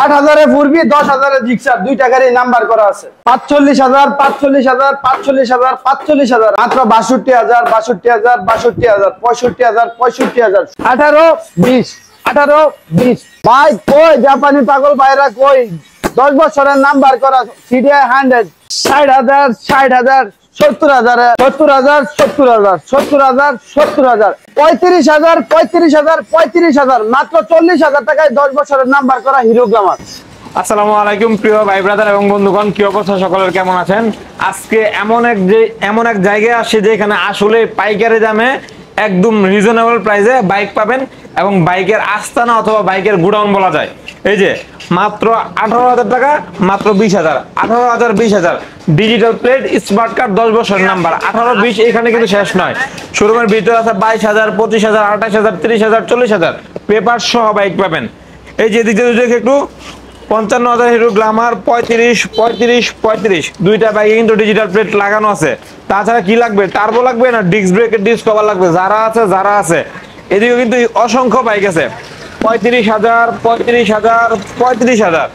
8,000 পূর্বী 10,000 Gixxer দুইটা গাড়ি number করা আছে। 45,000 45,000 45,000 45,000 মাত্র 62,000 62,000 62,000 65,000 65,000 18 20 18 20 ভাই কই জাপানি পাগল ভাইরা কই 10 বছরের নাম্বার করা সিডিআই 100 60,000 60,000 70,000 70,000 70,000 70,000 70,000 35,000 35,000 35,000 মাত্র 40,000 টাকায় 10 বছরের নাম্বার করা হিরো গ্ল্যামার। আসসালামু আলাইকুম প্রিয় ভাই ব্রাদার এবং বন্ধুগণ, কি অবস্থা সকলের, কেমন আছেন? আজকে এমন এক জায়গায় আসছে যেখানে আসলে পাইকারি দামে একদম রিজনেবল প্রাইসে বাইক পাবেন এবং বাইকের আস্তানা অথবা বাইকের গোডাউন বলা যায়। এই যে মাত্র 18,000 টাকা, মাত্র 20,000 18,000 20,000 ডিজিটাল প্লেট, স্মার্ট কার্ড, 10 বছরের নাম্বার। 18-20 এখানে কিন্তু শেষ নয়, শোরুমের ভিতরে আছে 22,000 25,000 28,000 30,000 40,000 পেপার সহ বাইক পাবেন। এই যে দিকে দেখে একটু 55,000 হিরো গ্ল্যামার 35 35 35 দুইটা বাইকে কিন্তু ডিজিটাল প্লেট লাগানো আছে। তাছাড়া কি লাগবে? টার্বো লাগবে না ডিস্ক ব্রেকের ডিস্ক কভার লাগবে? যারা আছে এদিকে কিন্তু অসংখ্য বাইক আছে। 35,000 35,000 35,000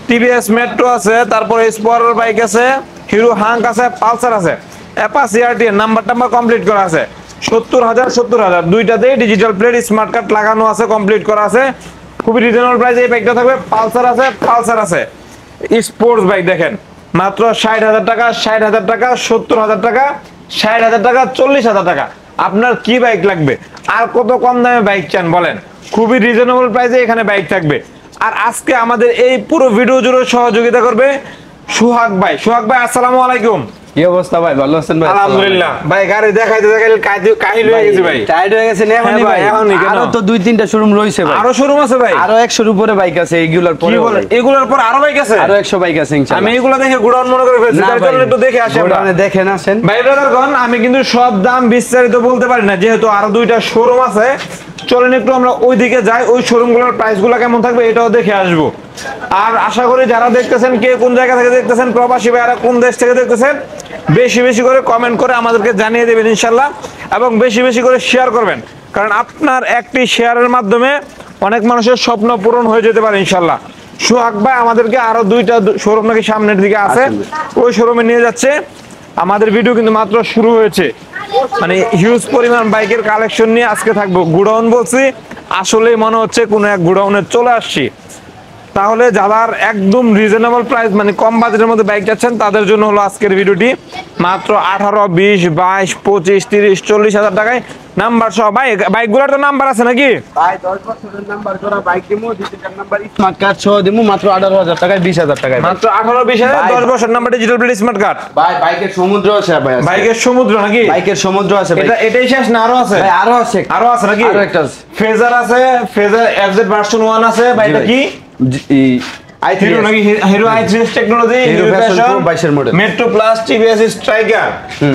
টিভিএস মেট্রো আছে, তারপরে স্পোর্টার বাইক আছে, হিরো হাঙ্ক আছে, পালসার আছে, অ্যাপাচি আরটিআর নাম্বার কমপ্লিট করা আছে। 70,000 70,000 দুইটাতেই ডিজিটাল প্লেট স্মার্ট কার্ড লাগানো আছে, কমপ্লিট করা আছে। খুবই রিজনেবল প্রাইসে এই বাইকটা থাকবে। পালসার আছে স্পোর্টস বাইক দেখেন মাত্র 60,000 টাকা 60,000 টাকা 70,000 টাকা 60,000 টাকা 40,000 টাকা। আপনার কি বাইক লাগবে আর কত কম দামে বাইক চান বলেন? খুবই রিজনেবল প্রাইসে এখানে বাইক থাকবে। আর আজকে আমাদের এই পুরো ভিডিও জুড়ে সহযোগিতা করবে সোহাগ ভাই। সোহাগ ভাই আসসালামু আলাইকুম। কি অবস্থা ভাই? ভালো আছেন ভাই? আলহামদুলিল্লাহ ভাই। গাড়ি দেখাইতে কাহিল হয়ে গেছে ভাই, টায়ার্ড হয়ে গেছে না এখনই ভাই? আরো তো 2-3টা শোরুম রয়েছে ভাই। আরো শোরুম আছে ভাই? আরো 100 এর উপরে বাইক আছে। এগুলোর পরে কি বলেন? এগুলোর পর আরো বাইক আছে? আরো 100 বাইক আছে ইনশাআল্লাহ। আমি এগুলো দেখে গোডাউন মনে করে ফেলছি। তাই চলুন একটু দেখে আসি। গোডাউনে দেখেন আসেন ভাই ব্রাদারগণ, আমি কিন্তু সব দাম বিস্তারিত বলতে পারি না, যেহেতু আরো 2টা শোরুম আছে। চলেন একটু আমরা ওইদিকে যাই, ওই শোরুমগুলোর প্রাইসগুলো কেমন থাকবে এটাও দেখে আসবো। আর আশা করি যারা দেখতেছেন, কে কোন জায়গা থেকে দেখতেছেন, প্রবাসী ভাইরা কোন দেশ থেকে দেখতেছেন, বেশি বেশি করে কমেন্ট করে আমাদেরকে জানিয়ে দেবেন ইনশাল্লাহ, এবং বেশি বেশি করে শেয়ার করবেন, কারণ আপনার একটি শেয়ারের মাধ্যমে অনেক মানুষের স্বপ্ন পূরণ হয়ে যেতে পারে ইনশাল্লাহ। সোহাগ ভাই আমাদেরকে আরো 2টা শোরুম নাকি সামনের দিকে আছে, ওই শোরুমে নিয়ে যাচ্ছে। আমাদের ভিডিও কিন্তু মাত্র শুরু হয়েছে, মানে হিউজ পরিমাণ বাইকের কালেকশন নিয়ে আজকে থাকবো। গোডাউন বলছি, আসলেই মনে হচ্ছে কোনো এক গোডাউনে চলে আসছি। তাহলে যারা একদম রিজনেবল প্রাইস মানে কম বাজেটের মধ্যে বাইক চাচ্ছেন, তাদের জন্য হলো আজকের ভিডিওটি। মাত্র 18 20 22 25 30 40,000 টাকায় নাম্বার সহ বাইকগুলোর তো নাম্বার আছে নাকি ভাই? 10 বছরের নাম্বার করা বাইক দিমু, ডিজিটাল নাম্বার স্মার্ট কার্ড সহ দিমু মাত্র 18,000 টাকায় 20,000 টাকায়। মাত্র 18 20,000 10 বছর number digital plate smart card. ভাই বাইকের সমুদ্র আছে ভাই। বাইকের সমুদ্র নাকি? বাইকের সমুদ্র আছে ভাই। এটাই শেষ না আরো আছে? ভাই আরো আছে নাকি? আরো একটা আছে। ফেজার আছে, ফেজার এফজেড ভার্সন 1 আছে। বাইকটা কি হিরো নাকি? Hero i3 technology, hero passion 22 এর model, metro plus, TVS striker,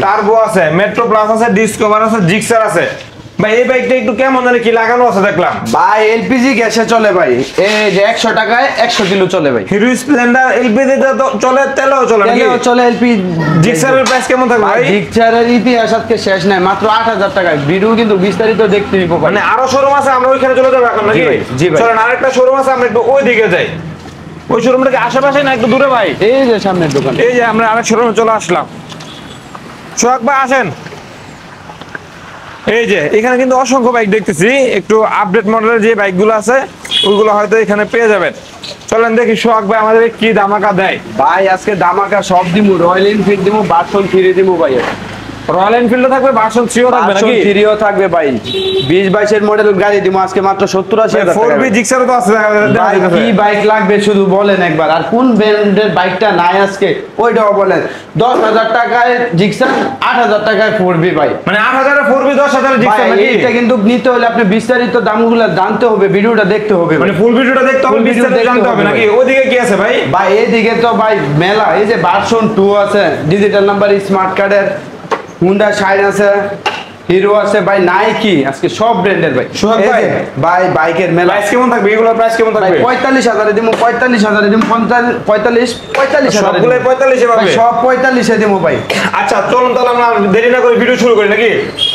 turbo আছে, মেট্রো প্লাস আছে, ডিসকভার আছে, জিক্সার আছে। ভাই এই বাইকটা একটু কেমন জানি কি লাগানো আছে দেখলাম ভাই? এলপিজি গ্যাসে চলে ভাই। এই যে 100 টাকায় 100 কিলো চলে ভাই। হিরো স্প্লেন্ডার এলপিজি তে তো চলে, তেলেও চলে নাকি? তেলেও চলে। এলপি জিক্সারের প্রাইস কেমন থাকবে ভাই? জিক্সারের ইতিহাস আজকে শেষ নাই, মাত্র 8,000 টাকায়। ভিডিও কিন্তু বিস্তারিত দেখতে দিব ভাই। মানে আরো শোরুম আছে, আমরা ওইখানে চলে যাব এখন নাকি? জি ভাই। চলেন আরেকটা শোরুম আছে, আমরা একটু ওই দিকে যাই। ওই শোরুমটা কি আশেপাশে না একটু দূরে ভাই? এই যে সামনের দোকান। এই যে আমরা আরেক শোরুমে চলে আসলাম। সোহাগ ভাই আসেন। এই যে এখানে কিন্তু অসংখ্য বাইক দেখতেছি, একটু আপডেট মডেলের যে বাইকগুলো আছে ওইগুলো হয়তো এখানে পেয়ে যাবেন। চলেন দেখি সোহাগ ভাই আমাদের কি ধামাকা দেয়। ভাই আজকে ধামাকা সব দিমু। রয়্যাল এনফিল্ড দিমু, ভার্সন 3 দিমু ভাই। রয়্যাল এনফিল্ড থাকবে, ভার্সন 3 থাকবে নাকি? 3ও থাকবে ভাই। 20-22 এর মডেল গাড়ি দিমু আজকে মাত্র 70-80 টাকা। 4B জিক্সার তো আছে। ভাই কি বাইক লাগবে শুধু বলেন একবার, আর কোন ব্র্যান্ডের বাইকটা নাই আজকে ওইটাও বলেন। 10,000 টাকায় জিক্সার, 8,000 টাকায় 4B ভাই। মানে 8,000 এ 4B 10,000 এ জিক্সার নাকি? এটা কিন্তু নিতে হলে আপনি বিস্তারিত দামগুলো জানতে হবে, ভিডিওটা দেখতে হবে। মানে ফুল ভিডিওটা দেখতে হবে, বিস্তারিত জানতে হবে নাকি? ওইদিকে কি আছে ভাই? ভাই এইদিকে তো ভাই মেলা। এই যে ভার্সন 2 আছে, ডিজিটাল নাম্বার স্মার্ট কার্ডের, হুন্ডা শাইন আছে, হিরো আছে ভাই, নাইকি, আজকে সব ব্র্যান্ডের ভাই। সোহাগ এই ভাই। যে ভাই বাইকের মেলা। প্রাইস কেমন থাকবে এগুলোর প্রাইস কেমন ভাই থাকবে? 45,000 এ দিমু, 45,000 এ দিমু, 45,000 এ সবগুলোই 45 এ পাবে? সব 45 এ দিমু ভাই। আচ্ছা চলুন তাহলে আমরা দেরি না করে ভিডিও শুরু করি নাকি?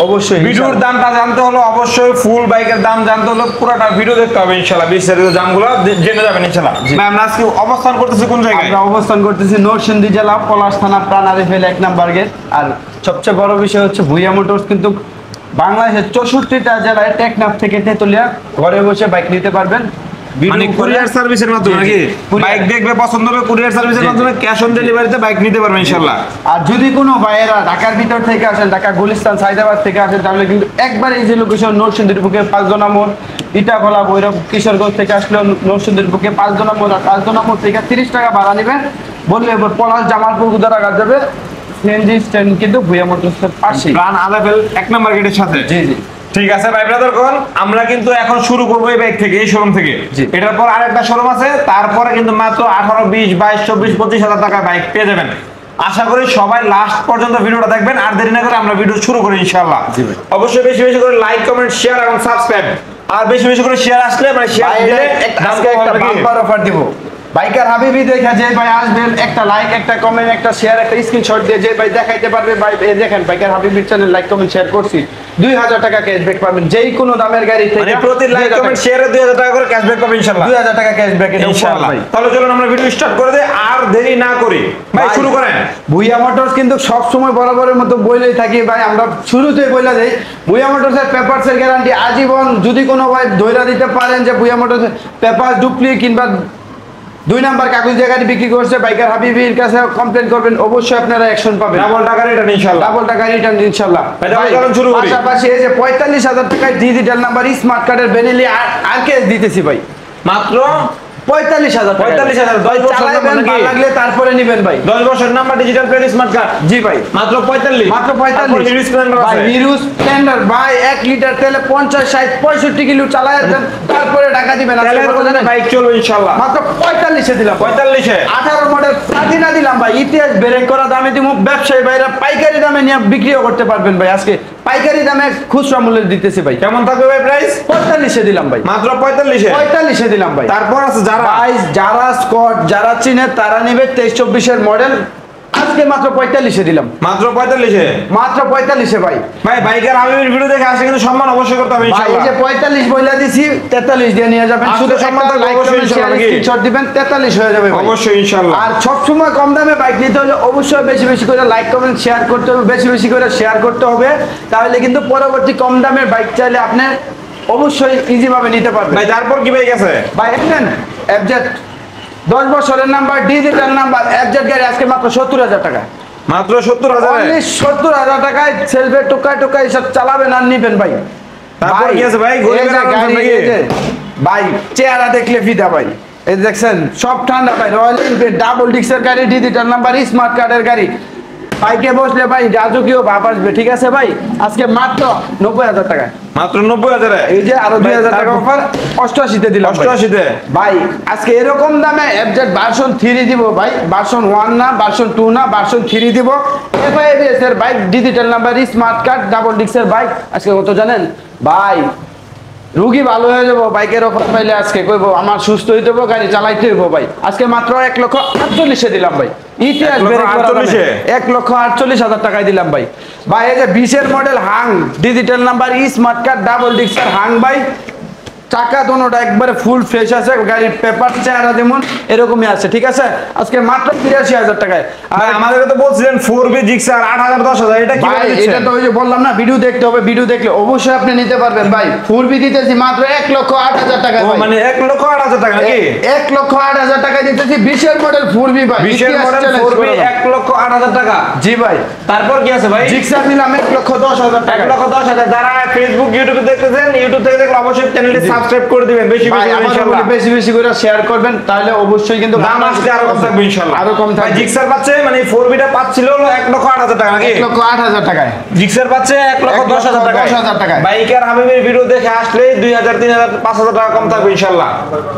অবশ্যই ভিডিওর দামটা জানতে হলো অবশ্যই ফুল বাইকের দাম জানতে হলো পুরোটা ভিডিও দেখতে হবে ইনশাআল্লাহ, বিস্তারিত দামগুলো জেনে যাবেন ইনশাআল্লাহ। ভাই আমরা আজকে অবস্থান করতেছি কোন জায়গায়? আমরা অবস্থান করতেছি নরসিংদী জেলা পলাশ থানা প্রাণারি ফেল 1 নাম্বার গেট। আর সবচেয়ে বড় বিষয় হচ্ছে ভুইয়া মোটরস কিন্তু বাংলাদেশের 64টা জেলায় টেকনাফ থেকে তেতুলিয়া ঘরে বসে বাইক নিতে পারবেন। মানে কুরিয়ার সার্ভিসের মাধ্যমে নাকি? বাইক দেখবে পছন্দ হবে কুরিয়ার সার্ভিসের মাধ্যমে ক্যাশ অন ডেলিভারিতে বাইক নিতে পারবেন ইনশাআল্লাহ। আর যদি কোনো ভাইয়েরা ঢাকার ভিতর থেকে আসেন, ঢাকা গুলিস্তান সাইদাবাদ থেকে আসেন, তাহলে কিন্তু একবার এই যে লোকেশন নরসিংদীর বুকে 5 জনা মোড়, ইটাখোলা ভৈরব কিশোরগঞ্জ থেকে আসলেও নরসিংদীর বুকে 5 জনা মোড়, আর 5 জনা মোড় থেকে 30 টাকা ভাড়া নেবেন। বললে এবার পলাশ জামালপুর গুদারাঘাট যাবে, সিএনজি স্ট্যান্ড কিন্তু ভুইয়া মোটরসের পাশেই। প্রাণ আলাপেল 1 নাম্বার গেটের সাথে। জি জি ঠিক আছে ভাই ব্রাদার কোন আমরা কিন্তু এখন শুরু করবো এই বাইক থেকে, এই শোরুম থেকে। জি। এটার পর আরেকটা শোরুম আছে, তারপরে কিন্তু মাত্র 18, 20, 22, 24, 25,000 টাকা বাইক পেয়ে যাবেন। আশা করি সবাই লাস্ট পর্যন্ত ভিডিওটা দেখবেন। আর দেরি না করে আমরা ভিডিও শুরু করি ইনশাআল্লাহ। জি ভাই। অবশ্যই বেশি বেশি করে লাইক, কমেন্ট, শেয়ার এবং সাবস্ক্রাইব। আর বেশি বেশি করে শেয়ার আসলে মানে শেয়ার ভাই, দিলে আজকে একটা বাম্পার অফার দিব। বাইকার হাবিবি দেখা যে ভাই আসবেন, একটা লাইক, একটা কমেন্ট, একটা শেয়ার, একটা স্ক্রিনশট দিয়ে যে ভাই দেখাইতে পারবে ভাই এই দেখেন বাইকার হাবিবির চ্যানেল লাইক কমেন্ট শেয়ার করছি, 2000 টাকা ক্যাশব্যাক পাবেন যেই কোনো দামের গাড়ি থেকে। মানে প্রতি লাইক, কমেন্ট, শেয়ারে 2000 টাকা করে ক্যাশব্যাক পাবেন ইনশাআল্লাহ। 2000 টাকা ক্যাশব্যাক ইনশাআল্লাহ। তাহলে চলুন আমরা ভিডিও স্টার্ট করে দেই, আর দেরি না করি ভাই শুরু করেন। ভুইয়া মোটরস কিন্তু সব সময় বরাবরের মতো বইলেই থাকি ভাই, আমরা শুরুতেই বইলা দেই ভুইয়া মোটরসের পেপারসের গ্যারান্টি আজীবন। যদি কোনো ভাই ধইরা দিতে পারেন যে ভুইয়া মোটরসের পেপার ডুপ্লি কিংবা 2 নাম্বার কাগজ জায়গায় বিক্রি করছে, বাইকার হাবিবির কাছে কমপ্লেইন করবেন, অবশ্যই আপনারা অ্যাকশন পাবেন। ডাবল টাকা রিটার্ন ইনশাআল্লাহ। ডাবল টাকা রিটার্ন ইনশাআল্লাহ। ভাই, চলুন শুরু করি। পাশাপাশি এই যে 45,000 টাকায় ডিজিটাল নাম্বার স্মার্ট কার্ডের বেনিলি আর কেস দিতেছি ভাই, মাত্র 45,000 টাকা। 45,000 ভাই 10 বছর চালাবেন, নাকি? ভালো লাগলে তারপরে নেবেন ভাই। 10 বছর number digital plate smart card জি ভাই, মাত্র 45। মাত্র তারপর 45। হিরো স্প্লেন্ডার ভাই আছে। হিরো স্প্লেন্ডার ভাই 1 লিটার তেলে 50, 60, 65 কিলো চালায় দেন, তারপরে টাকা দিবেন। আজকে তেলের কত বদলে জানেন? বাইক চলবে ইনশাআল্লাহ। মাত্র 45 এ দিলাম। 45 এ 18 মডেল প্লাটিনা দিলাম ভাই, ইতিহাস ব্রেক করা দামে দিব। ব্যবসায়ী ভাইরা পাইকারি দামে নিয়ে বিক্রিও করতে পারবেন ভাই। আজকে পাইকারি দামে খুচরা মূল্যে দিতেছি ভাই। কেমন থাকবে ভাই প্রাইস? 45 এ দিলাম ভাই, মাত্র 45 এ। 45 এ দিলাম ভাই। তারপর আছে যারা ভাই যারা স্কট যারা চিনে তারা নিবে 23-24 এর মডেল, আজকে মাত্র 45 এ দিলাম। মাত্র 45 এ। মাত্র 45 এ ভাই। ভাই বাইকের হাবিবের ভিডিও দেখে আসলে কিন্তু সম্মান অবশ্যই করতে হবে ভাই এই ইনশাআল্লাহ। যে 45 বইলা দিছি, 43 দিয়ে নিয়ে যাবেন। আজকে শুধু সম্মান একটা থাকবে লাইক অবশ্যই কমেন্ট শেয়ার ইনশাআল্লাহ নাকি? স্ক্রিনশট দিবেন, 43 হয়ে যাবে ভাই। অবশ্যই ইনশাআল্লাহ। আর সব সময় কম দামে বাইক নিতে হলে অবশ্যই বেশি বেশি করে লাইক কমেন্ট শেয়ার করতে হবে, বেশি বেশি করে শেয়ার করতে হবে। তাহলে কিন্তু পরবর্তী কম দামের বাইক চাইলে আপনি অবশ্যই ইজি ভাবে নিতে পারবেন। ভাই তারপর কি বাইক আছে? ভাই দেখেন এফজেড 10 বছরের নাম্বার ডিজিটাল নাম্বার এফজেড গাড়ি আজকে মাত্র 70,000 টাকা। মাত্র 70,000 এ। অনলি 70,000 টাকায় সেলফে টুকায় টুকায় সব চালাবেন আর নিবেন ভাই। তারপর কি আছে ভাই? এই গরিবের যে আরাম গাড়ি, নাকি? এই যে ভাই চেহারা দেখলে ফিদা ভাই। এই যে দেখছেন সব ঠান্ডা ভাই, রয়্যাল এনফিল্ড ডাবল ডিক্সের গাড়ি, ডিজিটাল নাম্বার স্মার্ট কার্ডের গাড়ি। বাইকে বসলে ভাই রাজকীয় ভাব আসবে, ঠিক আছে ভাই। আজকে মাত্র 90,000 টাকায়। মাত্র 90,000 এ। এই যে আরো 2,000 টাকা তারপর- অফার 88 তে দিলাম ভাই। 88 তে। ভাই আজকে এরকম দামে এফজেড ভার্সন 3 দিব ভাই, ভার্সন 1 না, ভার্সন 2 না, ভার্সন 3 দিব। এফআইএস এর bike, digital number, smart card, double ডিক্সের বাইক। আজকে কত জানেন ভাই? রুগী ভালো হয়ে যাবো বাইকের অফার পাইলে। আজকে কইবো আমার সুস্থ হইতে হইব, গাড়ি চালাইতে হইব ভাই। আজকে মাত্র 1,48,000 এ দিলাম ভাই। ইতিহাস 1,48,000 1,48,000 টাকায় দিলাম ভাই। ভাই এই যে 20 এর model Hunk, digital number, smart card, double ডিক্সের হাং ভাই। চাকা দোনোটা একবারে ফুল ফ্রেশ আছে, গাড়ির পেপার চেহারা যেমন এরকমই আছে, ঠিক আছে। আজকে মাত্র 83,000 টাকায়। ভাই আমাদেরকে তো বলছিলেন 4B জিক্সার 8,000 10,000 এটা কি ভাই বলছেন? এটা তো ওই যে বললাম না, ভিডিও দেখতে হবে, ভিডিও দেখলে অবশ্যই আপনি নিতে পারবেন ভাই। ফুলবি দিতেছি মাত্র 1,08,000 টাকা ও ভাই। মানে 1,08,000 টাকা নাকি? 1,08,000 টাকা দিতেছি 20 এর মডেল ফুলবি ভাই। 20 এর ইতিহাস মডেল challenge 4B করে দাও। 1,08,000 টাকা। জি ভাই। তারপর কি আছে ভাই? জিক্সার নিলাম 1,10,000 টাকা। 1,10,000 যারা ফেসবুক ইউটিউবে দেখতেছেন, ইউটিউব থেকে দেখলে অবশ্যই চ্যানেলটি সাবস্ক্রাইব করে দিবেন বেশি ভাই বেশি করে আমাদের ইনশাআল্লাহ। বেশি বেশি করে শেয়ার করবেন, তাহলে অবশ্যই কিন্তু দাম আজকে আরো কম থাকবে ইনশাআল্লাহ। আরো কম ভাই থাকবে। জিক্সার পাচ্ছে মানে 4B পাচ্ছিল হলো 1,08,000 টাকা নাকি? 1,08,000 টাকায়। জিক্সার পাচ্ছে 1,10,000 টাকা। 1,10,000 টাকায়। বাইকের হাবিবের ভিডিও দেখে আসলে 2,000 3,000 5,000 টাকা কম থাকবে ইনশাআল্লাহ।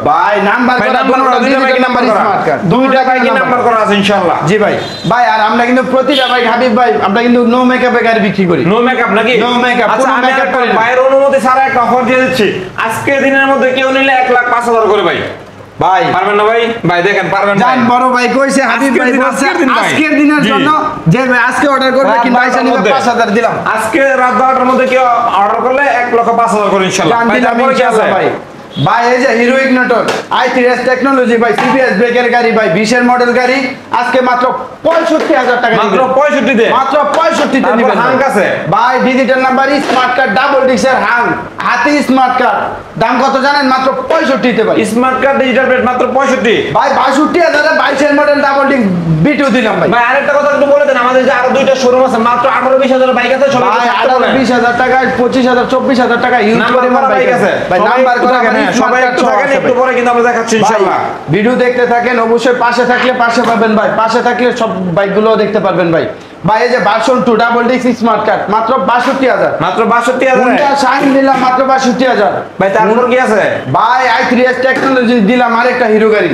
ভাই নাম্বার ভাই করা নাম্বার করা, দুইটা বাইকের নাম্বার করা। স্মার্ট কার্ড, দুইটা বাইকের নাম্বার করা আছে ইনশাআল্লাহ। জি ভাই। ভাই আর আমরা কিন্তু প্রতিটা বাইক হাবিব ভাই আমরা কিন্তু নো মেকআপে গাড়ি বিক্রি করি। নো মেকআপ নাকি? No makeup, আচ্ছা কোনো আমি makeup একটা করি না। বাইরের অনুমতি ছাড়া একটা অফার দিয়ে দিচ্ছি। আজকের দিনের মধ্যে কেউ নিলে 1,05,000 করে ভাই। ভাই পারবেন না ভাই? ভাই দেখেন পারবেন ভাই। জান বড় ভাই কইছে হাবিব আজকের ভাই দিন, বলছে আজকের দিন ভাই। আজকের দিনের জি। জন্য যে ভাই আজকে অর্ডার করবে রাত কি ভাই 12টার নিবে মধ্যে। 5,000 দিলাম। আজকে রাত 12টার মধ্যে কেউ অর্ডার করলে 1,05,000 করে ইনশাআল্লাহ। জান ভাই দিলাম তারপরে কি আছে? ইনশাআল্লাহ ভাই। ভাই এই যে হিরো ইগনিটর i3s টেকনোলজি ভাই সিবিএস ব্রেকের গাড়ি ভাই 20 এর মডেল গাড়ি আজকে মাত্র 65,000 টাকা মাত্র দিবেন। 65 দে। মাত্র 65 তে তারপর দিবেন হাঙ্ক আছে। ভাই digital number smart card double ডিক্সের হাং হাতি স্মার্ট কার্ড দাম কত জানেন? মাত্র 65 তে ভাই। স্মার্ট কার্ড ডিজিটাল প্লেট মাত্র 65। ভাই 62,000 এ 22 এর মডেল ডাবল ডিক্স বিটু দিলাম ভাই। ভাই আরেকটা কথা একটু বলে দেন, আমাদের যে আরো দুইটা শোরুম আছে মাত্র 18-20,000 বাইক আছে সবাই ভাই একটু থাকতে বলেন। 18-20,000 টাকায় 25,000 24,000 টাকা ইউজ নাম্বার পরিমাণ করা বাইক বাইক আছে আছে। ভাই। সবাই নাম্বার একটু করা থাকেন, বাইক হ্যাঁ, সবাই একটু থাকেন, একটু পরে কিন্তু আমরা দেখাচ্ছি ইনশাআল্লাহ। ভিডিও দেখতে থাকেন, অবশ্যই পাশে থাকলে পাশে পাবেন ভাই। পাশে থাকলে সব বাইকগুলো দেখতে পারবেন ভাই। ভাই এই যে ভার্সন 2 ডাবল ডিক্স স্মার্ট কার্ড মাত্র 62,000। মাত্র 62,000। হুন্ডা শাইন দিলাম মাত্র 62,000। ভাই তারপর কি আছে? ভাই i3s টেকনোলজি দিলাম আরেকটা হিরো গাড়ি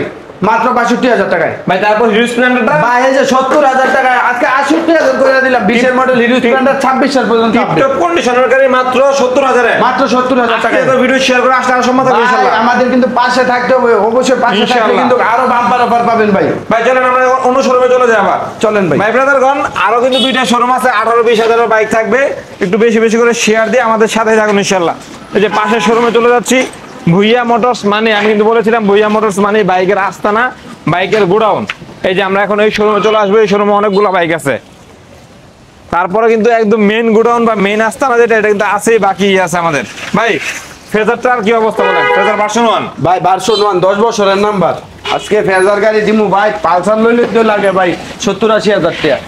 মাত্র 62,000 টাকায়। ভাই তারপর হিরো স্প্লেন্ডারটা ভাই এই যে 70,000 টাকায় আজকে 68,000 করে দিলাম। 20 এর মডেল হিরো স্প্লেন্ডার 26 সাল পর্যন্ত আপডেট টিপটপ কন্ডিশনের গাড়ি মাত্র 70,000 এ। মাত্র 70,000 আজকে টাকায়। তো ভিডিও শেয়ার করে আসলে আরো সম্মান থাকবে ভাই, ইনশাআল্লাহ। আমাদের কিন্তু পাশে থাকতে হবে, অবশ্যই পাশে থাকলে ইনশাআল্লাহ। কিন্তু আরো বাম্পার অফার পাবেন ভাই। ভাই চলেন আমরা অন্য শোরুমে চলে যাই আবার। চলেন ভাই। ভাই ব্রাদারগণ আরো কিন্তু দুইটা শোরুম আছে 18-20,000 এর বাইক থাকবে। একটু বেশি বেশি করে শেয়ার দিয়ে আমাদের সাথে থাকুন ইনশাআল্লাহ। এই যে পাশের শোরুমে চলে যাচ্ছি, ভুইয়া মোটরস মানে আমি কিন্তু বলেছিলাম ভুইয়া মোটরস মানে বাইকের আস্তানা, বাইকের গোডাউন। এই যে আমরা এখন এই শোরুমে চলে আসবো, এই শোরুমে অনেকগুলো বাইক আছে। তারপরে কিন্তু একদম মেইন গোডাউন বা মেইন আস্তানা যেটা এটা কিন্তু আছেই, বাকি আছে আমাদের। ভাই ফেজারটার কি অবস্থা বলেন? ফেজার ভার্সন 1 ভাই ভার্সন 1 10 বছরের নাম্বার। আজকে ফেজার গাড়ি দিমু ভাই, পালসার লইলে তো লাগে ভাই 70-80,000 টাকা।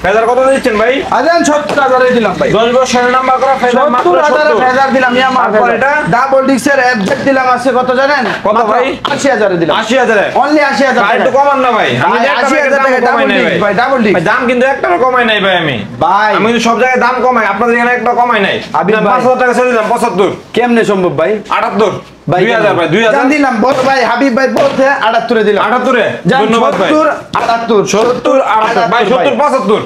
ফেজার কত দিচ্ছেন ভাই? আজান 70,000 দিলাম ভাই। 10 বছরের নাম্বার করা ফেজার মাত্র 70,000 70। ফেজার দিলাম। ইয়ামা তারপর এটা? ডাবল ডিক্সের এফজেড দিলাম আছে কত জানেন? কত মাত্র ভাই? 80,000 দিলাম। 80,000 এ? অনলি 80,000 ভাই টাকা। একটু কমান না ভাই। আমি ভাই, যে একটা 80,000 বাইকের দাম টাকা কমাই ডাবল নাই ডিক্স ভাই। ভাই, ডাবল ডিক্স। ভাই দাম কিন্তু একটারও কমাই নাই ভাই আমি। ভাই আমি কিন্তু সব জায়গায় দাম কমাই, আপনাদের এখানে একটা কমাই নাই। হাবিব দাম ভাই। 5,000 টাকা ছেড়ে দিলাম 75, কেমনে সম্ভব ভাই? 78, ভাই 2,000 ভাই 2,000। জান দিলাম বড় ভাই হাবিব ভাই বলতে 78 দিলাম। 78 এ? জান ধন্যবাদ ভাই। 70 78 70 78 ভাই 70 75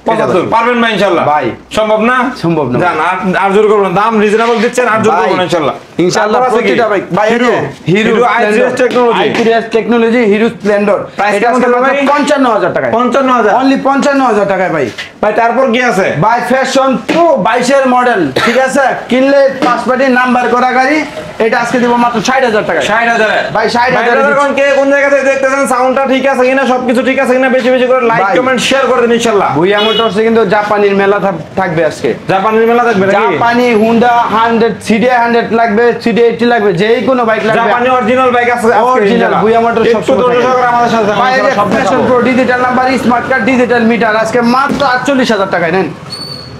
75 পারবেন ভাই ইনশাআল্লাহ। ভাই। সম্ভব না? সম্ভব না। জান আর জোর করবেন, দাম রিজনেবল দিচ্ছেন, আর জোর ভাই, করবেন ইনশাআল্লাহ। ইনশাআল্লাহ তারপর আছে কি? প্রতিটা ভাই ভাই hero hero i3s technology. i3s technology hero Splendor. Price এটা কেমন আছে থাকবে ভাই? 55,000 টাকায়। 55,000। অনলি 55,000 টাকায় ভাই। ভাই তারপর কি আছে? ভাই ফ্যাশন 2 22 এর মডেল, ঠিক আছে? কিনলে পাঁচ পাটি নাম্বার করা গাড়ি, এটা আজকে দিব মাত্র 60,000 টাকায়। 60,000 এ? ভাই 60,000 ভাই ব্রাদারগণ, কে কোন জায়গা থেকে দেখতেছেন, সাউন্ডটা ঠিক আছে কিনা, সবকিছু ঠিক আছে কিনা, বেশি বেশি করে লাইক ভাই। কমেন্ট শেয়ার করে দিন ইনশাআল্লাহ। ভুইয়া মোটরসে কিন্তু জাপানির মেলা থাকবে আজকে। জাপানের মেলা থাকবে নাকি? জাপানি হুন্ডা 100 সিডি 100 লাগবে, সিডি 80 লাগবে, যেই কোনো বাইক লাগবে। জাপানি অরিজিনাল বাইক আছে আজকে অরিজিনাল ইনশাআল্লাহ। ভুইয়া মোটর সব একটু ধৈর্য সহকারে আমাদের সাথে থাকুন, ভাই এই যে ইনশাআল্লাহ সব ফ্যাশন দেখাবো। Pro digital number smart card digital meter আজকে মাত্র 48,000 টাকায় নেন।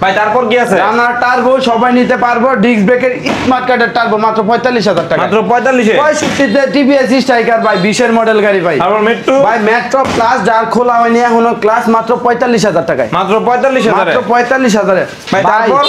ভাই তারপর কি আছে? রানার টার্বো সবাই নিতে পারবো, ডিস্ক ব্রেকের স্মার্ট কার্ডের টার্বো মাত্র 45,000 টাকা। মাত্র 45 এ? 65 তে টিভিএস স্ট্রাইকার ভাই 20 এর মডেল গাড়ি ভাই। তারপর মেট্রো? ভাই মেট্রো প্লাস যার খোলা হয়নি এখনো ক্লাস মাত্র 45,000 টাকায়। মাত্র 45,000 মাত্র 45,000 এ। ভাই, ভাই তারপর?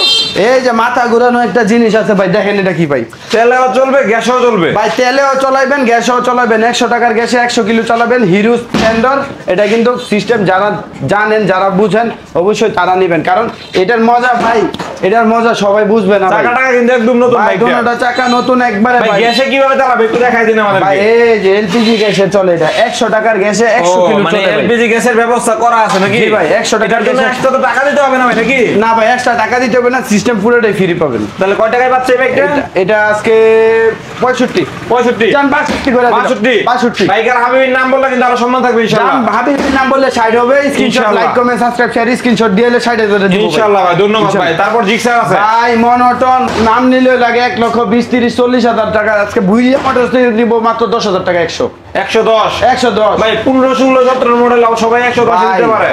এই যে মাথা ঘুরানো একটা জিনিস আছে ভাই, দেখেন এটা কি ভাই। তেলেও চলবে, গ্যাসেও চলবে। ভাই তেলেও চালাবেন, গ্যাসেও চালাবেন, 100 টাকার গ্যাসে 100 কিলো চালাবেন। হিরো স্প্লেন্ডর, এটা কিন্তু সিস্টেম যারা জানেন যারা বুঝেন অবশ্যই তারা নেবেন, কারণ এটার মজা ভাই, এটার মজা সবাই বুঝবে না ভাই। চাকাটা কিন্তু একদম নতুন ভাই বাইক। দুটোটা চাকা নতুন একবারে ভাই ভাই। গ্যাসে কিভাবে চালাবে একটু দেখাই দিন ভাই আমাদেরকে। এই যে এলপিজি গ্যাসে চলে, এটা 100 টাকার গ্যাসে 100 ও, কিলো মানে চলে ভাই। এলপিজি গ্যাসের ব্যবস্থা করা আছে নাকি? জি ভাই, 100 টাকার এটার জন্য গ্যাসে- এক্সট্রা তো টাকা দিতে হবে না ভাই নাকি? না ভাই এক্সট্রা টাকা দিতে হবে না, সিস্টেম পুরোটাই ফ্রি পাবেন। তাহলে কয় টাকায় পাচ্ছে এই বাইকটা? এটা আজকে 65 65 জান 62 করে দিলাম। 62 বাইকের হাবিবের নাম বললে কিন্তু আরো সম্মান থাকবে ইনশাআল্লাহ। জান হাবিবের নাম বললে 60 হবে। স্ক্রিনশট ইনশাআল্লাহ। Like comment subscribe share screenshot দিয়ে 60,000 দিব ভাই। ইনশাআল্লাহ ভাই, ধন্যবাদ ভাই। ইনশাআল্লাহ। তারপর জিক্সার আছে? ভাই মনোটন নাম নিলে লাগে 1,20,30,40,000 টাকা। আজকে ভুইয়া মোটরস থেকে দিব মাত্র 10,000 টাকা 100 110 110 ভাই 15 16 17 মডেল সবাই 110 ভাই। দিতে পারে।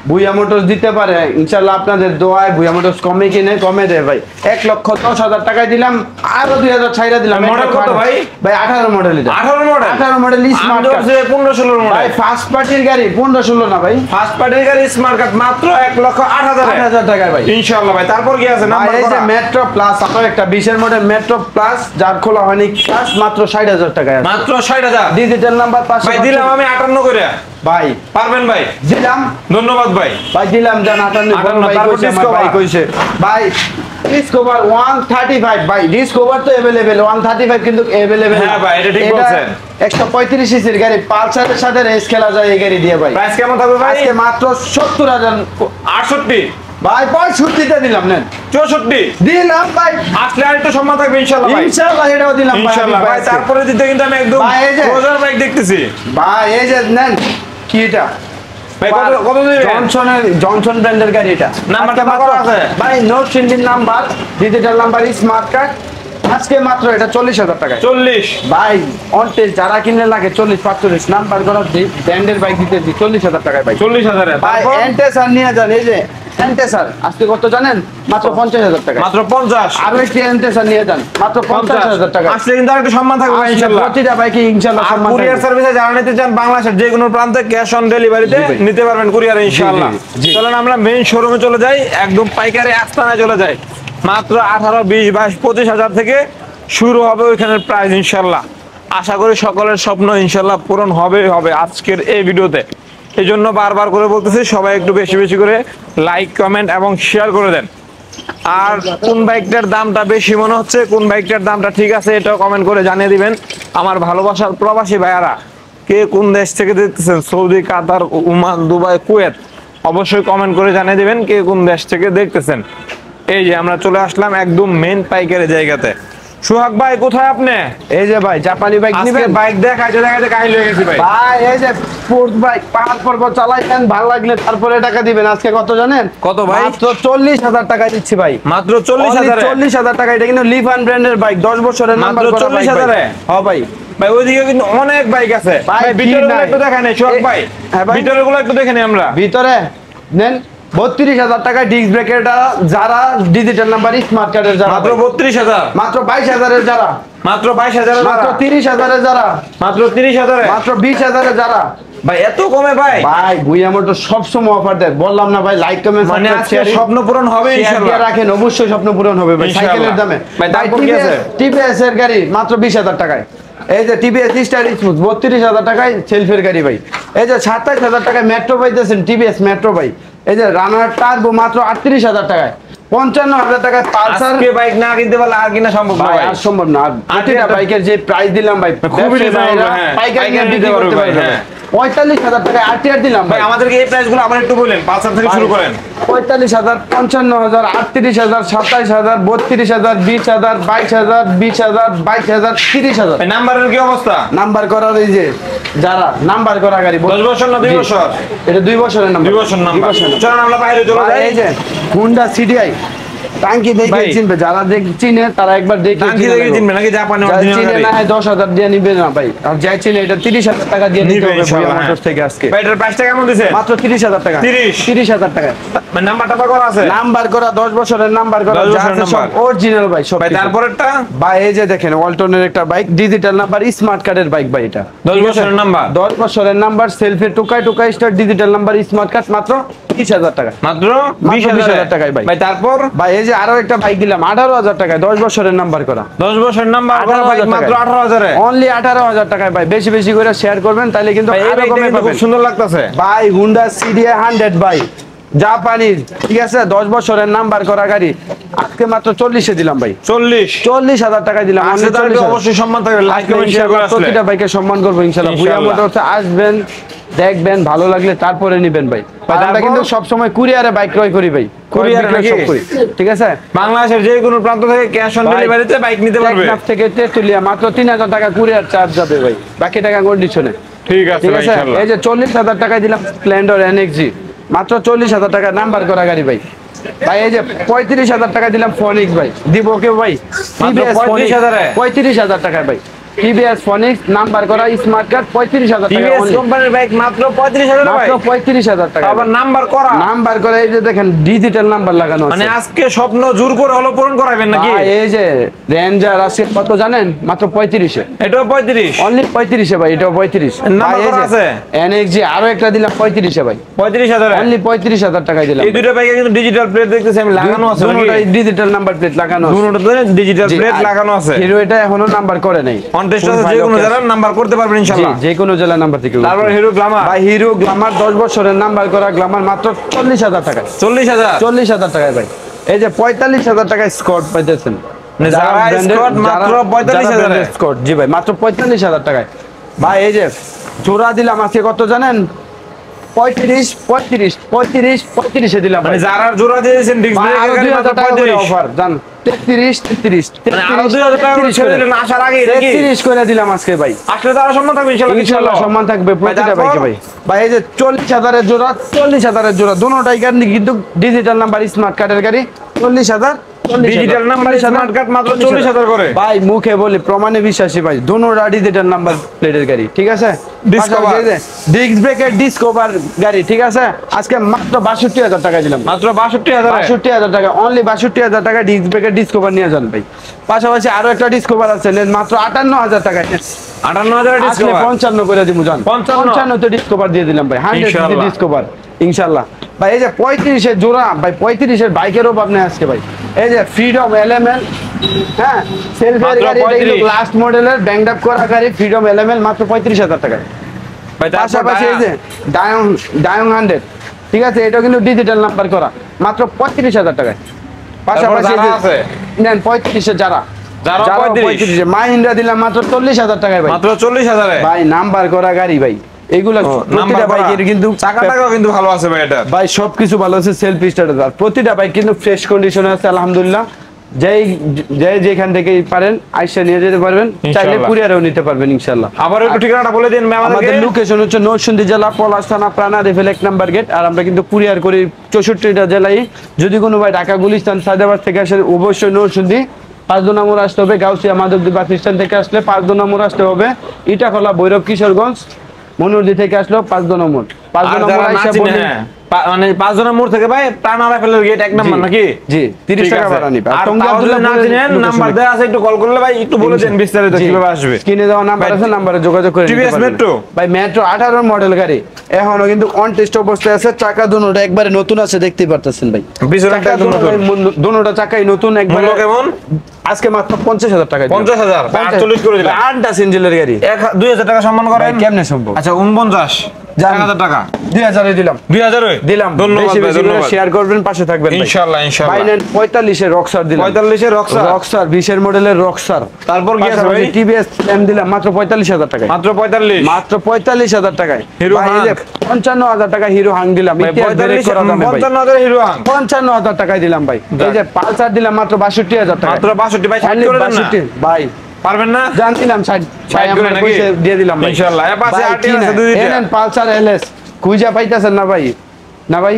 ভুইয়া মোটরস দিতে পারে ইনশাআল্লাহ, আপনাদের দোয়ায় ভুইয়া মোটরস কমে কিনে কমে দেয় ভাই। 1,10,000 টাকায় দিলাম, আরো 2,000 ছাইরা দিলাম। মডেল কত ভাই? ভাই 18 মডেল এটা। 18 মডেল স্মার্ট কার্ড 15-16 মডেল ভাই, ফার্স্ট পার্টির গাড়ি 15-16 না ভাই, ফার্স্ট পার্টির গাড়ি স্মার্ট কার্ড মাত্র 1,08,000 টাকা ভাই ইনশাআল্লাহ ভাই। তারপর কি আছে নাম্বার এই যে করা? মেট্রো প্লাস, আপনার একটা 20 এর মডেল মেট্রো প্লাস, যার খোলা হয়নি প্লাস, মাত্র 60,000 টাকায় আছে। মাত্র 60,000 ডিজিটাল নাম্বার পাশে ভাই দিলাম আমি 58 করে। ভাই পারবেন ভাই? দিলাম, ধন্যবাদ ভাই। ভাই দিলাম, জান 58 ভাই তারপর কইছে, আমার ডিসকভার। ভাই কইছে ভাই ডিসকভার 135 ভাই, ডিসকভার তো अवेलेबल 135 কিন্তু अवेलेबल। হ্যাঁ ভাই, এটা ঠিক বলছেন। 135 সিসির গাড়ি, পালসারের সাথে রেস খেলা যায় এই গাড়ি দিয়ে ভাই। প্রাইস কেমন থাকবে ভাই? আজকে মাত্র 70,000 68 ভাই, 65 তে দিলাম, নেন 64 দিলাম ভাই, আসলে আর একটু সম্মান থাকবে ইনশাআল্লাহ ভাই। ইনশাআল্লাহ এটাও দিলাম ভাই। ইনশাআল্লাহ ভাই। তারপরে দিতে কিন্তু আমি একদম ভাই, এই যে- রোজার বাইক দেখতেছি ভাই এই যে নেন, কি এটা ভাই, কত দিবেন? জনসন ব্র্যান্ডের গাড়ি এটা। নাম্বারটা আজকে কত আছে? ভাই নোট সিন্ডির number, digital number, smart card, আজকে মাত্র এটা 40,000 টাকা। 40 ভাই অন টেস্ট যারা কিনলে লাগে 40-45 নাম্বার করা ব্র্যান্ডের বাইক দিতে 40,000 টাকায় ভাই। 40,000 ভাই এন্টেসার নিয়ে যান, এই যে এন্টেসার আজকে কত জানেন? মাত্র 50,000 টাকা। মাত্র 50। আরো একটি এন্টেসার নিয়ে যান, মাত্র 50,000 টাকা। আসলে কিন্তু আর একটু সম্মান থাকবে ভাই ইনশাআল্লাহ। প্রতিটা বাইকে ইনশাআল্লাহ সম্মান কুরিয়ার থাকবে। সার্ভিসে যারা নিতে চান বাংলাদেশের যে কোনো প্রান্তে ক্যাশ অন ডেলিভারিতে জি ভাই। নিতে পারবেন কুরিয়ারে ইনশাআল্লাহ। জি। চলেন আমরা মেইন শোরুমে চলে যাই, একদম পাইকারি আস্তানায় চলে যাই। মাত্র 18, 20, 22, 25,000 থেকে শুরু হবে ওইখানের প্রাইস ইনশাআল্লাহ। আশা করি সকলের স্বপ্ন ইনশাআল্লাহ পূরণ হবে আজকের এই ভিডিওতে। এই জন্য বারবার করে বলতেছি, সবাই একটু বেশি বেশি করে লাইক, কমেন্ট এবং শেয়ার করে দেন। আর কোন বাইকটার দামটা বেশি মনে হচ্ছে, কোন বাইকটার দামটা ঠিক আছে, এটাও কমেন্ট করে জানিয়ে দিবেন। আমার ভালোবাসার প্রবাসী ভাইয়ারা, কে কোন দেশ থেকে দেখতেছেন, সৌদি, কাতার, ওমান, দুবাই, কুয়েত, অবশ্যই কমেন্ট করে জানিয়ে দিবেন কে কোন দেশ থেকে দেখতেছেন। এই যে আমরা চলে আসলাম একদম মেন পাইকারি জায়গাতে। সোহাগ ভাই কোথায় আপনি? এই যে ভাই জাপানি বাইক আজকে নিবেন? বাইক দেখাইতে দেখাইতে কাহিল হয়ে গেছি ভাই। ভাই এই যে স্পোর্ট বাইক পাহাড় পর্বত চালাইছেন, ভালো লাগলে তারপরে টাকা দিবেন। আজকে কত জানেন? কত ভাই? মাত্র 40,000 টাকা দিচ্ছি ভাই। মাত্র 40,000 40,000 টাকা। এটা কিন্তু লিভান ব্র্যান্ডের বাইক, 10 বছরের নাম্বার মাত্র করা বাইক 40,000 ভাই। হ্যাঁ ভাই, ভাই ওইদিকে কিন্তু অনেক বাইক আছে ভাই, ভাই, ভিতরে নাই। একটু দেখেন সোহাগ ভাই, হ্যাঁ ভাই। ভিতরে গুলো একটু দেখে নিই আমরা। ভিতরে নেন 32,000 টাকা ডিস্ক ব্রেকেরটা, যারা ডিজিটাল নাম্বার স্মার্ট কার্ডের যারা মাত্র ভাই। 32,000, মাত্র 22,000 এর যারা, মাত্র 22,000, মাত্র 30,000 এর যারা, মাত্র 30,000, মাত্র 20,000 এর যারা। ভাই এত কমে ভাই? ভাই ভুইয়া মোটর সবসময় অফার দেয়, বললাম না ভাই, লাইক কমেন্ট মানে আজকে স্বপ্ন পূরণ হবে ইনশাআল্লাহ। রাখেন, অবশ্যই স্বপ্ন পূরণ হবে ভাই ইনশাআল্লাহ। সাইকেলের দামে। ভাই, তারপর কি আছে? টিভিএস এর গাড়ি মাত্র 20,000 টাকায়। এই যে টিভিএস স্টার স্মুথ 32,000 টাকায় সেলফের গাড়ি ভাই। এই যে 27,000 টাকায় মেট্রো পাইতেছেন, টিভিএস মেট্রো ভাই। এই যে রানার টার্বো মাত্র 38,000 টাকায়। 55,000 টাকায় পালসার। আজকে বাইক না কিনতে পারলে আর কিনা সম্ভব না ভাই ভাই। আর সম্ভব না। প্রতিটা বাইকের যে প্রাইস দিলাম ভাই, খুবই ব্যবসায়ী ভাইরা হ্যাঁ, পাইকারি পাইকারি বিক্রি দিতে করতে পারবে, পারবে। হ্যাঁ। 45,000 টাকায় আরটিআর দিলাম ভাই ভাই। আমাদেরকে এই প্রাইসগুলো আবার একটু বলেন, পালসার থেকে শুরু করেন। 45,000, 55,000, 38,000, 27,000, 32,000, 20,000, 22,000, 20,000, 22,000, 30,000। ভাই নাম্বারের কি অবস্থা? নাম্বার করার এই যে যারা নাম্বার করা গাড়ি 10 বছর না 2 জি। বছর? এটা 2 বছরের নাম্বার। 2 বছর নাম্বার। 2 বছরের। চলেন আমরা বাইরে চলে আর যাই। এই যে হুন্ডা সিটিআই টাঙ্কি দেখে ভাই। চিনবে, যারা চিনে তারা একবার দেখে টাঙ্কি দেখে চিনবে নাকি জাপানি যারা অরিজিনাল চিনে গাড়ি? না 10,000 দিয়ে নিবে না ভাই, আর যাই চিনে এটা 30,000 টাকা দিয়ে নিতে নিবে হবে ভুইয়া ইনশাআল্লাহ, মোটরস থেকে আজকে। ভাই এটার প্রাইসটা কেমন দিছেন? মাত্র 30,000 টাকা। 30,000 টাকা। মানে নাম্বারটা তো করা আছে? নাম্বার করা 10 বছরের নাম্বার করা, 10 যা বছরের আছে সব নাম্বার। অরিজিনাল ভাই সব ভাই কিছু। তারপরেরটা? ভাই এই যে দেখেন ওয়ালটনের একটা বাইক, ডিজিটাল নাম্বার, স্মার্ট কার্ডের বাইক ভাই এটা। 10 বছরের নাম্বার। 10 বছরের number, selfie Tukai Tukai star, digital number, smart card, মাত্র 30,000 টাকা। মাত্র 20,000 20,000 টাকায় ভাই। ভাই তারপর? ভাই এই যে আরো একটা বাইক দিলাম 18,000 টাকায়, 10 বছরের নাম্বার করা। 10 বছরের নাম্বার করা বাইক 18,000 মাত্র টাকায়। 18,000 এ। অনলি 18,000 টাকায় ভাই। বেশি বেশি করে শেয়ার করবেন তাহলে কিন্তু ভাই এই আরো বাইকটা কমে কিন্তু খুব পাবেন। সুন্দর লাগতেছে। ভাই হুন্ডা সিডিআই 100 ভাই, জাপানির, ঠিক আছে, 10 বছরের নাম্বার করা গাড়ি। আজকে মাত্র 40 এ দিলাম ভাই। 40,000 টাকায় দিলাম। আসলে তো একটু 40,000 অবশ্যই সম্মান থাকবে, লাইক কমেন্ট শেয়ার করে আসলে। প্রতিটা বাইকে সম্মান করবো ইনশাআল্লাহ। ভুইয়া ইনশাআল্লাহ। মোটরসে আসবেন, দেখবেন, ভালো লাগলে তারপরে নিবেন ভাই। ভাই, আমরা তারপর? কিন্তু সবসময় কুরিয়ারে বাইক ক্রয় করি ভাই। কুরিয়ারে বিক্রয় সব নাকি? করি, ঠিক আছে। বাংলাদেশের যে কোনো প্রান্ত থেকে ক্যাশ অন ভাই, ডেলিভারিতে বাইক নিতে পারবে। টেকনাফ থেকে তেতুলিয়া মাত্র 3,000 টাকা কুরিয়ার চার্জ যাবে ভাই, বাকি টাকা কন্ডিশনে। ঠিক আছে ঠিক ভাই আছে। ইনশাআল্লাহ। এই যে 40,000 টাকায় দিলাম স্প্লেন্ডার এনএক্সজি, মাত্র 40,000 টাকা নাম্বার করা গাড়ি ভাই। ভাই এই যে 35,000 টাকা দিলাম ফোনিক্স ভাই, দিব কেউ ভাই? মাত্র TVS 35,000 এ? 35,000 টাকায় ভাই। টিভিএস ফনিক্স নাম্বার করা স্মার্ট কার্ড 35,000 টাকা টিভিএস কোম্পানির বাইক মাত্র 35,000 টাকা, মাত্র 35,000 টাকা আবার নাম্বার করা, নাম্বার করে এই যে দেখেন ডিজিটাল নাম্বার লাগানো আছে। মানে আজকে স্বপ্ন জোর করে হলো পূরণ করাবেন নাকি? এই যে রেঞ্জার আছে কত জানেন? মাত্র 35 এ, এটাও 35, অনলি 35 এ ভাই, এটাও 35 নাম্বার করা আছে। এনএক্সজি আরো একটা দিলাম 35 এ ভাই, 35,000, অনলি 35,000 টাকায় দিলাম। এই দুটো বাইকে কিন্তু ডিজিটাল প্লেট দেখতেছি আমি লাগানো আছে নাকি? দুটোটাই ডিজিটাল নাম্বার প্লেট লাগানো আছে, দুটোতে ডিজিটাল জি, প্লেট আর লাগানো আছে। হিরো এটা এখনো নাম্বার করে নাই, কন্টেস্ট আছে, যে কোনো জেলার নাম্বার করতে পারবেন ইনশাআল্লাহ, যে কোনো জেলা নাম্বার থেকে। তারপর হিরো গ্ল্যামার ভাই হিরো গ্ল্যামার 10 বছরের নাম্বার করা গ্ল্যামার মাত্র 40,000 টাকায়, 40,000, 40,000 টাকায় ভাই। এই যে 45,000 টাকায় স্কট পাইতেছেন, মানে যারা স্কট মাত্র 45,000 এ স্কট, জি ভাই মাত্র 45,000 টাকায়। ভাই এই যে জোড়া দিলাম আজকে কত জানেন? 35 এ দিলাম, মানে যারা জোড়া দিয়েছেন ডিস্ক ভাই আরো ব্রেকের গাড়ি 2,000 মাত্র টাকা করে 35, অফার জান, 33 মানে আরো 2,000 টাকা করে ছেড়ে দিলেন আসার আগে নাকি? 33 করে দিলাম আজকে ভাই, আসলে তো আরো সম্মান থাকবে ইনশাআল্লাহ, ইনশাআল্লাহ সম্মান থাকবে প্রতিটা বাইকে ভাই। ভাই এই যে 40,000 এর জোড়া, 40,000 এর জোড়া, দুটোটাই গাড়ি কিন্তু ডিজিটাল নাম্বার স্মার্ট কার্ডের গাড়ি, 40,000 ডিজিটাল নাম্বার স্মার্ট কার্ড মাত্র 40,000 করে। ভাই মুখে বলি প্রমাণে বিশ্বাসী ভাই, দুটোটা ডিজিটাল নাম্বার প্লেটের গাড়ি, ঠিক আছে? ডিসকভার, ডিস্ক ব্রেকের ডিসকভার গাড়ি, ঠিক আছে? আজকে মাত্র 62,000 টাকা দিলাম, মাত্র 62,000, 62,000 টাকা, অনলি 62,000 টাকা ডিস্ক ব্রেকের ডিসকভার নিয়ে যান ভাই। পাশাপাশি আরো একটা ডিসকভার আছে, নেন মাত্র 58,000 টাকায়, 58,000 আসলে ডিসকাউন্ট, 55 করে দিব জান, 55 তে ডিসকভার দিয়ে দিলাম ভাই, 100 ইনশাআল্লাহ। ডিসকভার ইনশাআল্লাহ। ভাই এই যে 35 এর জোড়া ভাই, 35 এর বাইকের অভাব নেই আজকে ভাই। এই যে ফ্রিডম এলএমএল, হ্যাঁ সেলফের মাত্র গাড়ি, এটা কিন্তু 35 লাস্ট মডেলের ব্যাংড আপ করা গাড়ি, ফ্রিডম এলএমএল মাত্র 35,000 টাকা। ভাই তারপর পাশাপাশি এই যে ডায়ং 100, ঠিক আছে, এটা কিন্তু ডিজিটাল নাম্বার করা, মাত্র 35,000 টাকায়। পাশাপাশি যারা আছে নেন 35 এর যারা যারা 35 মাহিন্দ্রা দিলাম মাত্র 40,000 টাকায় ভাই, মাত্র 40,000 এ ভাই নাম্বার করা গাড়ি ভাই, এগুলা নাম্বার প্রতিটা বাইকের কিন্তু চাকাটাও কিন্তু ভালো আছে ভাই, এটা ভাই সবকিছু ভালো আছে, সেলফ স্টার্টার, প্রতিটা বাইক কিন্তু ফ্রেশ কন্ডিশনে আছে আলহামদুলিল্লাহ। যেখান থেকে পারেন আইসা নিয়ে যেতে পারবেন, চাইলে কুরিয়ারেও নিতে পারবেন ইনশাআল্লাহ। আবার একটু ঠিকানাটা বলে দিন ভাই আমাদেরকে। আমাদের লোকেশন হচ্ছে নরসিংদী জেলা পলাশ থানা প্রাণা রেফেল 1 নাম্বার গেট, আর আমরা কিন্তু কুরিয়ার করি 64টা জেলায়। যদি কোনো ভাই ঢাকা গুলিস্তান সায়দাবাদ থেকে আসেন অবশ্যই নরসিংদী 5 নম্বর আসতে হবে, গাউসিয়া মাধবদী বাস স্ট্যান্ড থেকে আসলে 5 নম্বর আসতে হবে, ইটাখলা ভৈরব কিশোরগঞ্জ মনুরদি থেকে আসলেও 5 নম্বর, 5 আর নম্বর যারা আইসা নাচিনে, বলবেন, হ্যাঁ, মানে 5 জনের মোড় থেকে ভাই প্রাণা রাফেলের গেট 1 নাম্বার নাকি? জি 30 টাকা ভাড়া নিবে। আর তাহলে না চিনেন নাম্বার দেয়া আছে, একটু কল করলে ভাই একটু বলে দেন বিস্তারিত কিভাবে আসবে। স্ক্রিনে দেওয়া নাম্বার আছে, নাম্বারে যোগাযোগ করে নিতে টিভিএস পারবেন। মেট্রো ভাই মেট্রো 18 মডেল গাড়ি, এখনো কিন্তু অন টেস্ট অবস্থায় আছে, চাকা দুটোটা একবারে নতুন আছে, দেখতেই পারতেছেন ভাই, পিছনেরটা একদম নতুন, দুটোটা চাকাই নতুন একবারে। মূল্য কেমন? আজকে মাত্র 50,000 টাকা, 50,000, 48 করে দিলাম। 8টা সিঞ্জেলের গাড়ি, 2,000 টাকা সম্মান করেন, কেমনে সম্ভব? আচ্ছা 49 1000 টাকা, 2000 এ দিলাম, 2000 দিলাম। ধন্যবাদ বেশি ভাই, বেশি করে ধন্যবাদ, শেয়ার করবেন, পাশে থাকবেন ভাই। ইনশাআল্লাহ ইনশাআল্লাহ। ভাই নেন 45 এর রক্সার দিলাম, 45 এর রক্সার, রক্সার 20 এর মডেলের রক্সার। তারপর কি আছে ভাই? টিভিএস এম দিলাম মাত্র 45,000 টাকায়, মাত্র 45, মাত্র 45,000 টাকায়। হিরো ভাই, এই যে 55,000 টাকা হিরো হাং দিলাম, ভাই 55,000 হিরো হাং, 55,000 টাকায় দিলাম ভাই। এই যে পালসার দিলাম মাত্র 62,000 টাকা, মাত্র 62 ভাই, 60 করে দেন না? ভাই পারবেন না? জানছিলাম 60 ভাই, করে আমরা নাকি? পয়সা দিয়ে দিলাম ভাই ইনশাআল্লাহ। এ পাশে ভাই, আরটি কি আছে না? দুইটা। এই নেন পালসার এলএস, খুঁজা পাইতাছেন না ভাই? না ভাই,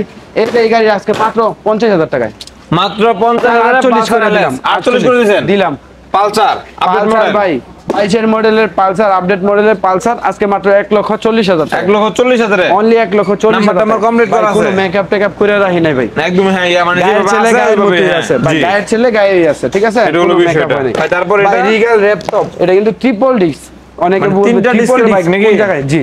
এই গাড়ি আজকে মাত্র 50,000 টাকায়, মাত্র 50,000 48 করে দিলাম, 48 করে দিয়েছেন দিলাম। পালসার আপডেট পালসার মডেল ভাই 22 মডেলের পালসার, আপডেট মডেলের পালসার আজকে মাত্র 1,40,000 টাকা, 1,40,000 এ অনলি 1,40,000 নাম্বার টাম্বার complete করা আছে? কোনো মেকআপ টেকআপ করে রাখি নাই ভাই, একদম, হ্যাঁ ইয়া মানে গায়ের যেভাবে ছেলে আছে গায়ের ওইভাবে, মতোই হ্যাঁ, আছে ভাই, জি। গায়ের ছেলে গায়েই আছে, ঠিক আছে? এটা হলো কোনো বিষয়টা। makeup হয়নি। ভাই, তারপর ভাই, এটা? রিগাল ল্যাপটপ, এটা কিন্তু ট্রিপল ডিস্ক, অনেকে মানে বলবে তিনটা ট্রিপল ডিস্কের ডিস্ক bike নাকি? কোন জায়গায়? জি,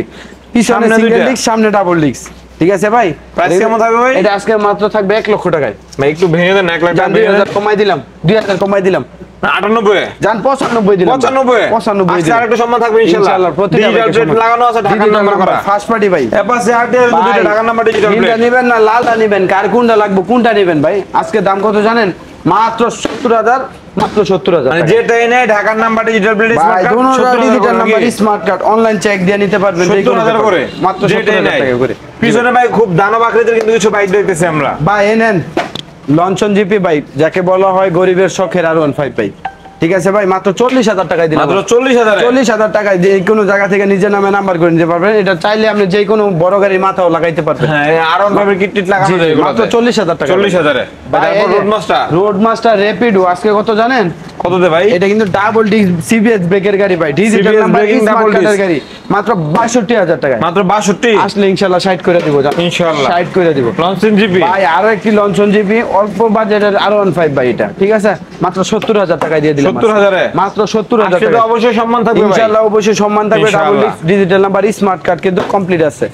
পিছনে সামনে সিঙ্গেল দুইটা? ডিস্ক, সামনে ডাবল ডিস্ক, ঠিক আছে ভাই? Price কেমন থাকবে ভাই? এটা আজকে মাত্র থাকবে 1 লক্ষ টাকায়, ভাই একটু ভেঙে দেন, 1 লাখ টাকা ভেঙে দেন। 2,000 কমাই দিলাম, 2,000 কমাই দিলাম, 98, জান 95 দিলাম, 95 আজকে আরেকটু সম্মান থাকবে ইনশাআল্লাহ। প্রতিটা ডিজিটাল বাইকের প্লেট সম্মান। লাগানো আছে, ঢাকার Digital নাম্বার number, করা, ফার্স্ট পার্টি ভাই। এপাশে আরটি আছে দুইটা, ঢাকার নাম্বার ডিজিটাল নীলটা প্লেট। নেবেন না লালটা নেবেন, কার কোনটা লাগবে, কোনটা নেবেন ভাই? আজকে দাম কত জানেন? মাত্র 70,000, মাত্র 70,000 মানে যেটাই নেই ঢাকার নাম্বার ডিজিটাল প্লেট ভাই, স্মার্ট দুটো card digital number smart card online check দিয়ে নিতে পারবেন, যে কোনো 70,000 করে মাত্র যেটাই 70,000 নেই। টাকা করে। পিছনে ভাই খুব দানব আকৃতির কিন্তু কিছু বাইক দেখতেছি আমরা। ভাই এনেন লঞ্চন জিপি বাইক, যাকে বলা হয় গরিবের শখের R15 বাইক, ঠিক আছে ভাই? মাত্র 40,000 টাকায় দিলাম, মাত্র 40,000 40,000 টাকায় যে কোনো জায়গা থেকে নিজের নামে নাম্বার করে নিতে পারবেন। এটা চাইলে আপনি যে কোনো বড় গাড়ির মাথাও লাগাইতে পারবেন। হ্যাঁ আরন ভাবে কিট লাগানো যায় এগুলো মাত্র 40,000 টাকা, 40,000 এ। তারপর রোড মাস্টার র্যাপিডো আজকে কত জানেন? কততে ভাই? এটা কিন্তু ডাবল ডি সিবিএস ব্রেকের গাড়ি ভাই, digital CBS number braking smart double কার্ডের disc। গাড়ি, মাত্র 62000 টাকা। মাত্র 62? আসলে ইনশাআল্লাহ 60 করে দিব, ইনশাআল্লাহ 60 করে দিব লঞ্চন জিপি ভাই। আরো একটি লঞ্চন জিপি অল্প বাজেটের R15 ভাই, এটা ঠিক আছে, মাত্র 70000 টাকায় দিয়ে দিলাম। 70,000 এ? মাত্র 70000 আজকে তো টাকা। অবশ্যই সম্মান থাকবে ভাই। ইনশাআল্লাহ অবশ্যই সম্মান থাকবে। ডাবল ইনশাআল্লাহ। Disk digital number smart card কিন্তু কমপ্লিট আছে।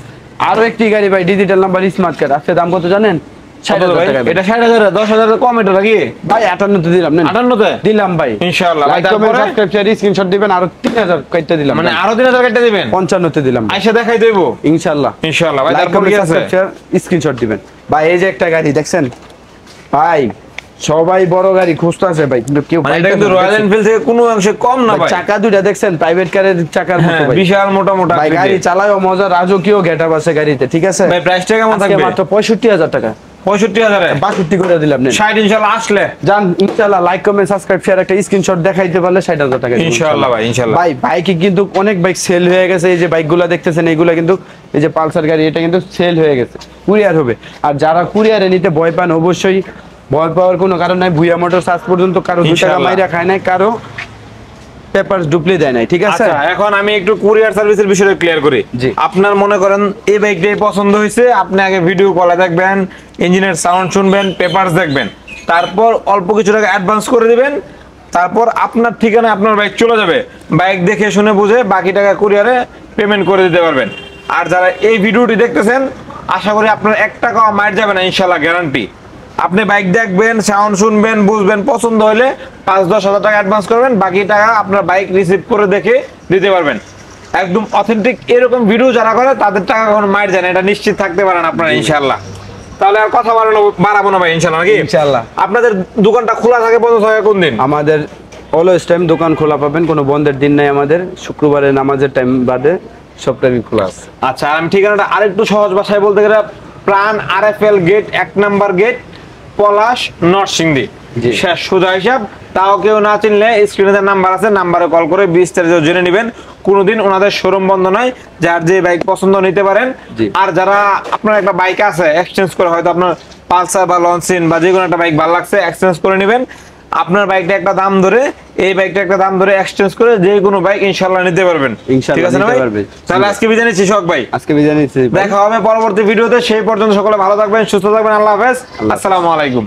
আরো একটি গাড়ি ভাই ডিজিটাল নাম্বার স্মার্ট কার্ড, আজকে দাম কত জানেন? কত 60000 ভাই? টাকা। এটা 60,000 10,000 কম এটা নাকি? ভাই 58 তে দিলাম, নেন 58 তে দিলাম ভাই। ইনশাআল্লাহ ভাই। লাইক কমেন্ট তারপরে সাবস্ক্রাইব শেয়ার স্ক্রিনশট দিবেন, আরো 3000 কাইটটা দিলাম, মানে আরো 3000 কেটে দিবেন? 55 তে দিলাম আইসা দেখাই দেবো ইনশাআল্লাহ। ইনশাআল্লাহ ভাই। লাইক তারপর কমেন্ট কি আছে? সাবস্ক্রাইব শেয়ার স্ক্রিনশট দিবেন ভাই। এই যে একটা গাড়ি দেখছেন ভাই, সবাই বড় গাড়ি খুঁজতেছে ভাই, কিন্তু কেউ মানে এটা পাইতেছে কিন্তু না, রয়্যাল দেখছেন? এনফিল্ড থেকে কোনো অংশে কম না ভাই, ভাই। চাকা দুইটা দেখছেন প্রাইভেট কারের চাকার মতো হ্যাঁ, ভাই। বিশাল মোটা মোটা ভাই গাড়ি চালায়ও মজা, রাজকীয় গেটআপ আছে গাড়িতে, ঠিক আছে ভাই। প্রাইসটা কেমন আজকে থাকবে? মাত্র 65000 টাকা। 65,000 এ 62 করে দিলাম, নেন 60 ইনশাআল্লাহ আসলে জান ইনশাআল্লাহ। লাইক কমেন্ট সাবস্ক্রাইব শেয়ার একটা স্ক্রিনশট দেখাইতে পারলে 60000 টাকা দিব ইনশাআল্লাহ ভাই, ইনশাআল্লাহ। ভাই বাইকে কিন্তু অনেক বাইক সেল হয়ে গেছে। এই যে বাইকগুলো দেখতেছেন এইগুলা কিন্তু, এই যে পালসার গাড়ি, এটা কিন্তু সেল হয়ে গেছে, কুরিয়ার হবে। আর যারা কুরিয়ারে নিতে ভয় পান, অবশ্যই ভয় পাওয়ার কোনো কারণ নাই। ভুইয়া মোটরস আজ পর্যন্ত কারো 2 টাকা ইনশাআল্লাহ। মাইরা খায় নাই, কারো পেপারস ডুপ্লি দেয় নাই, ঠিক আছে। আচ্ছা, এখন আমি একটু কুরিয়ার সার্ভিসের বিষয়টা ক্লিয়ার করি। জি। আপনার মনে করেন এই বাইকটাই পছন্দ হয়েছে, আপনি আগে ভিডিও কলে দেখবেন, ইঞ্জিনের সাউন্ড শুনবেন, পেপারস দেখবেন, তারপর অল্প কিছু টাকা অ্যাডভান্স করে দিবেন, তারপর আপনার ঠিকানায় আপনার বাইক চলে যাবে। বাইক দেখে শুনে বুঝে বাকি টাকা কুরিয়ারে পেমেন্ট করে দিতে পারবেন। আর যারা এই ভিডিওটি দেখতেছেন, আশা করি আপনার 1 টাকাও মার যাবে না, ইনশাআল্লাহ গ্যারান্টি। আপনি বাইক দেখবেন, সাউন্ড শুনবেন, বুঝবেন, পছন্দ হলে 5-10 হাজার টাকা অ্যাডভান্স করবেন, বাকি টাকা আপনার বাইক রিসিভ করে দেখে দিতে পারবেন। একদম অথেন্টিক এরকম ভিডিও যারা করে তাদের টাকা কখনো মার যায় না, এটা নিশ্চিত থাকতে পারেন আপনারা ইনশাআল্লাহ। তাহলে আর কথা বাড়াবো না ভাই, ইনশাআল্লাহ নাকি? ইনশাআল্লাহ। আপনাদের দোকানটা খোলা থাকে, বন্ধ থাকে কোন দিন? আমাদের অলওয়েজ টাইম দোকান খোলা পাবেন, কোনো বন্ধের দিন নাই আমাদের। শুক্রবারে নামাজের টাইম বাদে সব টাইমই খোলা আছে। আচ্ছা, আর আমি ঠিকানাটা আরেকটু সহজ ভাষায় বলতে গেলে, প্রাণ RFL গেট 1 নাম্বার গেট, পলাশ, নরসিংদী। জি। শেষ সোজা হিসাব। তাও কেউ না চিনলে স্ক্রিনে যে নাম্বার আছে, নাম্বারে কল করে বিস্তারিত জেনে নেবেন। কোনোদিন ওনাদের শোরুম বন্ধ নয়, যার যে বাইক পছন্দ নিতে পারেন। জি। আর যারা আপনার একটা বাইক আছে এক্সচেঞ্জ করে, হয়তো আপনার পালসার বা লঞ্চিন বা যে কোনো একটা বাইক ভালো লাগছে, এক্সচেঞ্জ করে নেবেন। আপনার বাইকটা একটা দাম ধরে, এই বাইকটা একটা দাম ধরে এক্সচেঞ্জ করে যে কোনো বাইক ইনশাআল্লাহ নিতে পারবেন। ইনশাআল্লাহ ঠিক আছে না নিতে ভাই? পারবে। তাহলে আজকে বিদায় নিচ্ছি শখ ভাই। আজকে বিদায় নিচ্ছি। দেখা হবে পরবর্তী ভিডিওতে। সেই পর্যন্ত সকলে ভালো থাকবেন, সুস্থ থাকবেন। আল্লাহ হাফেজ, আসসালামু আলাইকুম।